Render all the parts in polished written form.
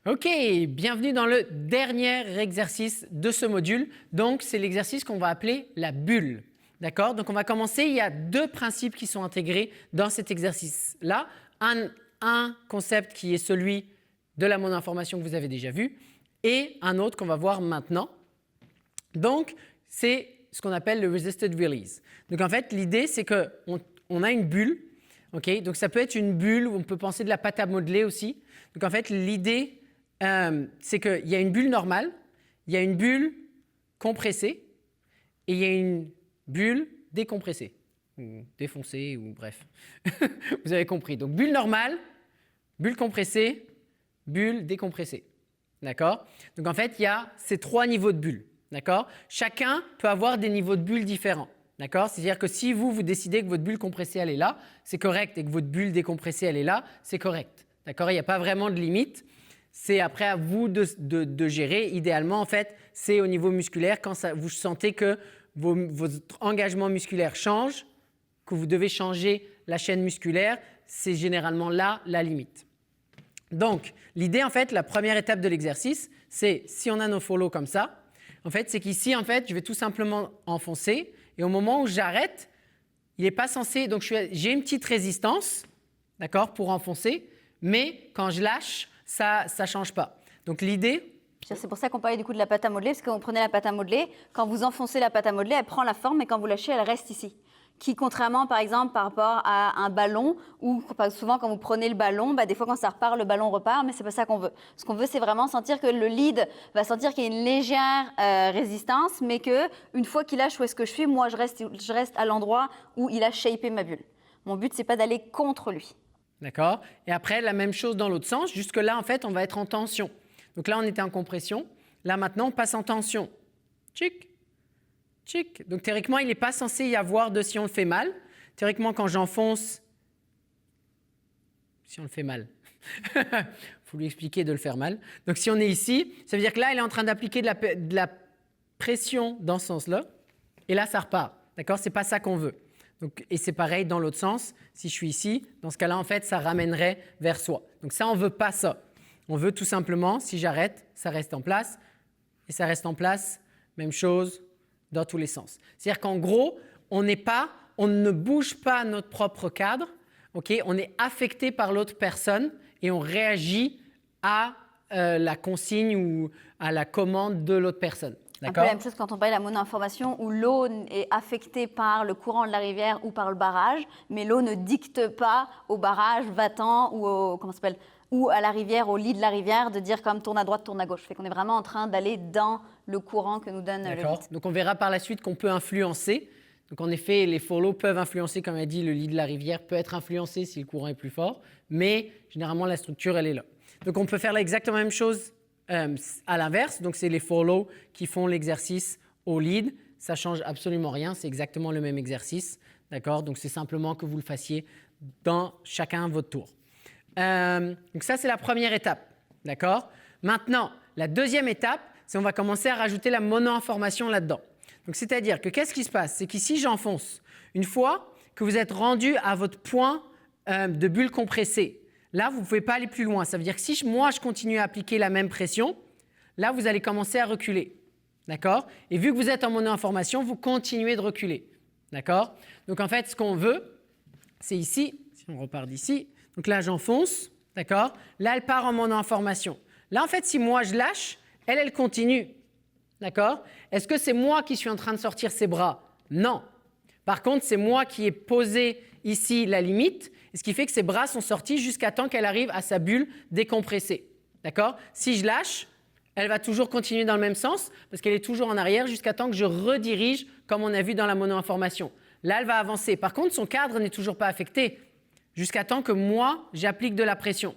Ok, bienvenue dans le dernier exercice de ce module. Donc, c'est l'exercice qu'on va appeler la bulle. D'accord? Donc, on va commencer. Il y a deux principes qui sont intégrés dans cet exercice-là. Un concept qui est celui de la mono-information que vous avez déjà vu et un autre qu'on va voir maintenant. Donc, c'est ce qu'on appelle le resisted release. Donc, en fait, l'idée, c'est qu'on a une bulle. Okay? Donc, ça peut être une bulle où on peut penser de la pâte à modeler aussi. Donc, en fait, l'idée, c'est qu'il y a une bulle normale, il y a une bulle compressée et il y a une bulle décompressée ou défoncée ou bref. Vous avez compris. Donc, bulle normale, bulle compressée, bulle décompressée. D'accord? Donc, en fait, il y a ces trois niveaux de bulles. D'accord? Chacun peut avoir des niveaux de bulles différents. D'accord? C'est-à-dire que si vous décidez que votre bulle compressée, elle est là, c'est correct, et que votre bulle décompressée, elle est là, c'est correct. D'accord? Il n'y a pas vraiment de limite. C'est après à vous de gérer. Idéalement, en fait, c'est au niveau musculaire, quand vous sentez que votre engagement musculaire change, que vous devez changer la chaîne musculaire, c'est généralement là la limite. Donc, l'idée, en fait, la première étape de l'exercice, c'est si on a nos follow comme ça, en fait, c'est qu'ici, en fait, je vais tout simplement enfoncer et au moment où j'arrête, il n'est pas censé… Donc, j'ai une petite résistance, d'accord, pour enfoncer, mais quand je lâche, ça ne change pas. Donc, l'idée… C'est pour ça qu'on parlait du coup de la pâte à modeler, parce que quand vous prenez la pâte à modeler, quand vous enfoncez la pâte à modeler, elle prend la forme, et quand vous lâchez, elle reste ici. Qui, contrairement, par exemple, par rapport à un ballon, où souvent, quand vous prenez le ballon, des fois, quand ça repart, le ballon repart, mais c'est pas ça qu'on veut. Ce qu'on veut, c'est vraiment sentir que le lead va sentir qu'il y a une légère résistance, mais que une fois qu'il lâche où est-ce que je suis, moi, je reste à l'endroit où il a shapé ma bulle. Mon but, c'est pas d'aller contre lui. D'accord? Et après, la même chose dans l'autre sens. Jusque-là, en fait, on va être en tension. Donc là, on était en compression. Là, maintenant, on passe en tension. Tchic, tchic. Donc théoriquement, il n'est pas censé y avoir de si on le fait mal. Théoriquement, quand j'enfonce, si on le fait mal, il faut lui expliquer de le faire mal. Donc si on est ici, ça veut dire que là, elle est en train d'appliquer de la pression dans ce sens-là. Et là, ça repart. D'accord? Ce n'est pas ça qu'on veut. Donc, et c'est pareil dans l'autre sens. Si je suis ici, dans ce cas-là, en fait, ça ramènerait vers soi. Donc ça, on ne veut pas ça. On veut tout simplement, si j'arrête, ça reste en place. Et ça reste en place, même chose dans tous les sens. C'est-à-dire qu'en gros, on ne bouge pas notre propre cadre. Okay? On est affecté par l'autre personne et on réagit à la consigne ou à la commande de l'autre personne. Un peu la même chose quand on parle de la mono-information où l'eau est affectée par le courant de la rivière ou par le barrage, mais l'eau ne dicte pas au barrage, va-t'en ou à la rivière, au lit de la rivière, de dire comme tourne à droite, tourne à gauche. Fait qu'on est vraiment en train d'aller dans le courant que nous donne le lead. Donc on verra par la suite qu'on peut influencer. Donc en effet, les follow peuvent influencer, comme a dit, le lit de la rivière peut être influencé si le courant est plus fort, mais généralement la structure, elle est là. Donc on peut faire exactement la même chose à l'inverse. Donc c'est les follow qui font l'exercice au lead. Ça ne change absolument rien, c'est exactement le même exercice. D'accord? Donc c'est simplement que vous le fassiez dans chacun votre tour. Donc ça, c'est la première étape. D'accord? Maintenant, la deuxième étape, c'est qu'on va commencer à rajouter la mono-information là-dedans. Donc c'est-à-dire que qu'est-ce qui se passe? C'est qu'ici, j'enfonce. Une fois que vous êtes rendu à votre point de bulle compressée, là, vous ne pouvez pas aller plus loin. Ça veut dire que si moi, je continue à appliquer la même pression, là, vous allez commencer à reculer. D'accord? Et vu que vous êtes en mono-information, vous continuez de reculer. D'accord? Donc en fait, ce qu'on veut, c'est ici, si on repart d'ici, donc là, j'enfonce, d'accord? Là, elle part en mono-information. Là, en fait, si moi, je lâche, elle continue, d'accord? Est-ce que c'est moi qui suis en train de sortir ses bras? Non. Par contre, c'est moi qui ai posé ici la limite, ce qui fait que ses bras sont sortis jusqu'à temps qu'elle arrive à sa bulle décompressée, d'accord? Si je lâche, elle va toujours continuer dans le même sens parce qu'elle est toujours en arrière jusqu'à temps que je redirige comme on a vu dans la mono-information. Là, elle va avancer. Par contre, son cadre n'est toujours pas affecté jusqu'à temps que moi, j'applique de la pression.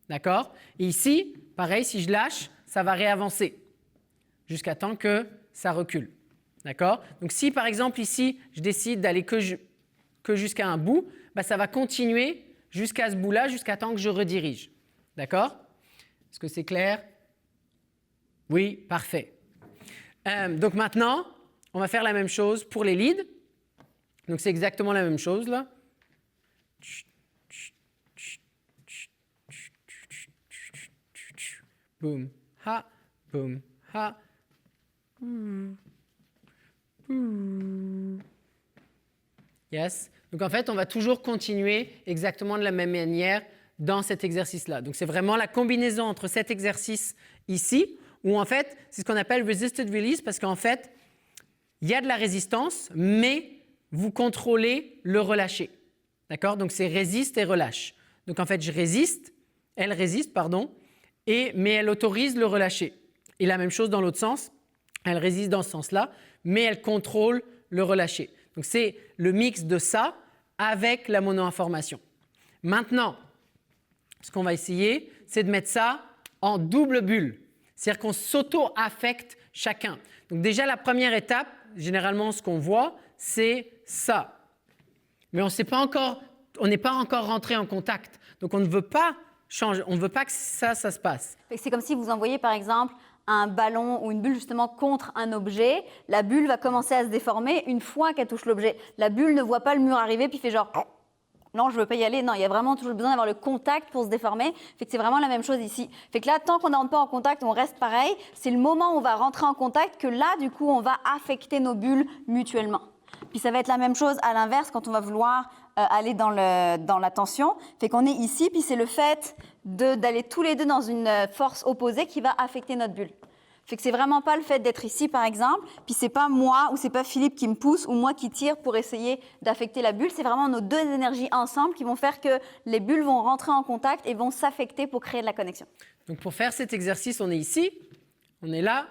D'accord? Et ici, pareil, si je lâche, ça va réavancer jusqu'à temps que ça recule. D'accord? Donc si, par exemple, ici, je décide d'aller que jusqu'à un bout, ça va continuer jusqu'à ce bout-là, jusqu'à temps que je redirige. D'accord? Est-ce que c'est clair? Oui, parfait. Donc maintenant, on va faire la même chose pour les leads. Donc c'est exactement la même chose là. boum, ha, boum, ha. Yes. Donc en fait, on va toujours continuer exactement de la même manière dans cet exercice-là. Donc c'est vraiment la combinaison entre cet exercice ici, où en fait, c'est ce qu'on appelle resisted release, parce qu'en fait, il y a de la résistance, mais vous contrôlez le relâcher. D'accord? Donc c'est résiste et relâche. Donc en fait, elle résiste, pardon, mais elle autorise le relâcher. Et la même chose dans l'autre sens, elle résiste dans ce sens-là, mais elle contrôle le relâcher. Donc c'est le mix de ça avec la monoinformation. Maintenant, ce qu'on va essayer, c'est de mettre ça en double bulle. C'est-à-dire qu'on s'auto-affecte chacun. Donc déjà, la première étape, généralement, ce qu'on voit, c'est ça. Mais on n'est pas encore rentré en contact. Donc on ne veut pas changer, on ne veut pas que ça se passe. C'est comme si vous envoyez, par exemple, un ballon ou une bulle justement contre un objet. La bulle va commencer à se déformer une fois qu'elle touche l'objet. La bulle ne voit pas le mur arriver puis fait genre... Non, je ne veux pas y aller. Non, il y a vraiment toujours besoin d'avoir le contact pour se déformer. Fait que c'est vraiment la même chose ici. Fait que là, tant qu'on n'entre pas en contact, on reste pareil. C'est le moment où on va rentrer en contact que là, du coup, on va affecter nos bulles mutuellement. Puis ça va être la même chose à l'inverse quand on va vouloir aller dans la tension. Fait qu'on est ici, puis c'est le fait d'aller tous les deux dans une force opposée qui va affecter notre bulle. Fait que c'est vraiment pas le fait d'être ici, par exemple, puis c'est pas moi ou c'est pas Philippe qui me pousse ou moi qui tire pour essayer d'affecter la bulle. C'est vraiment nos deux énergies ensemble qui vont faire que les bulles vont rentrer en contact et vont s'affecter pour créer de la connexion. Donc pour faire cet exercice, on est ici, on est là,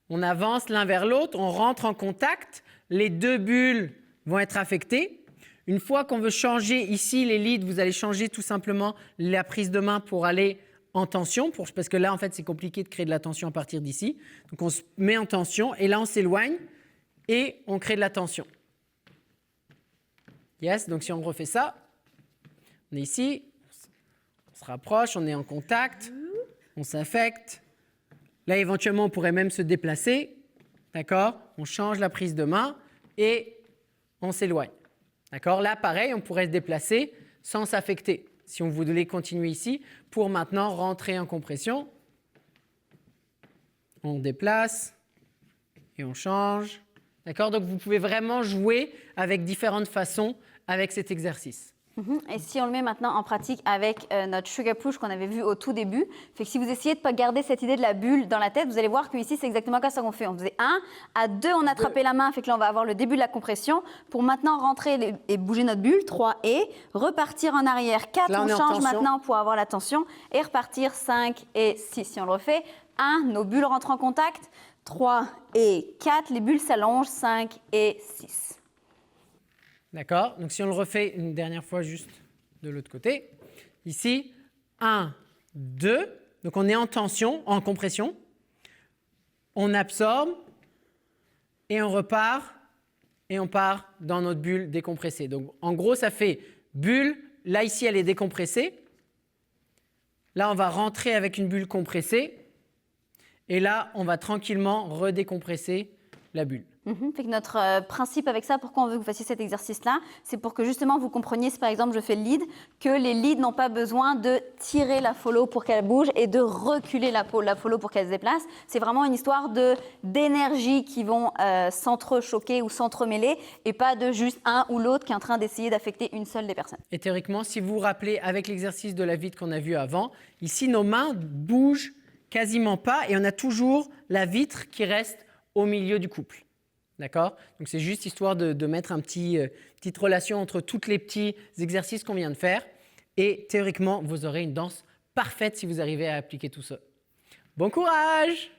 on avance l'un vers l'autre, on rentre en contact, les deux bulles vont être affectées. Une fois qu'on veut changer ici les leads, vous allez changer tout simplement la prise de main pour aller en tension, parce que là, en fait, c'est compliqué de créer de la tension à partir d'ici. Donc, on se met en tension et là, on s'éloigne et on crée de la tension. Yes, donc si on refait ça, on est ici, on se rapproche, on est en contact, on s'affecte. Là, éventuellement, on pourrait même se déplacer. D'accord? On change la prise de main et on s'éloigne. D'accord? Là, pareil, on pourrait se déplacer sans s'affecter. Si on voulait continuer ici, pour maintenant rentrer en compression, on déplace et on change. D'accord? Donc, vous pouvez vraiment jouer avec différentes façons avec cet exercice. Et si on le met maintenant en pratique avec notre sugar push qu'on avait vu au tout début, fait que si vous essayez de ne pas garder cette idée de la bulle dans la tête, vous allez voir qu'ici, c'est exactement ça qu'on fait. On faisait 1, à 2, on attrapait la main, fait que là, on va avoir le début de la compression. Pour maintenant rentrer et bouger notre bulle, 3 et repartir en arrière. 4, là, on change maintenant pour avoir la tension et repartir 5 et 6. Si on le refait, 1, nos bulles rentrent en contact, 3 et 4, les bulles s'allongent, 5 et 6. D'accord? Donc, si on le refait une dernière fois juste de l'autre côté. Ici, 1, 2. Donc, on est en tension, en compression. On absorbe et on repart et on part dans notre bulle décompressée. Donc, en gros, ça fait bulle. Là, ici, elle est décompressée. Là, on va rentrer avec une bulle compressée. Et là, on va tranquillement redécompresser la bulle. Fait que notre principe avec ça, pourquoi on veut que vous fassiez cet exercice-là, c'est pour que justement vous compreniez, si par exemple je fais le lead, que les leads n'ont pas besoin de tirer la follow pour qu'elle bouge et de reculer la follow pour qu'elle se déplace. C'est vraiment une histoire d'énergie qui vont s'entrechoquer ou s'entremêler et pas de juste un ou l'autre qui est en train d'essayer d'affecter une seule des personnes. Et théoriquement, si vous vous rappelez avec l'exercice de la vitre qu'on a vu avant, ici nos mains bougent quasiment pas et on a toujours la vitre qui reste au milieu du couple. D'accord? Donc, c'est juste histoire de mettre une petite relation entre tous les petits exercices qu'on vient de faire. Et théoriquement, vous aurez une danse parfaite si vous arrivez à appliquer tout ça. Bon courage!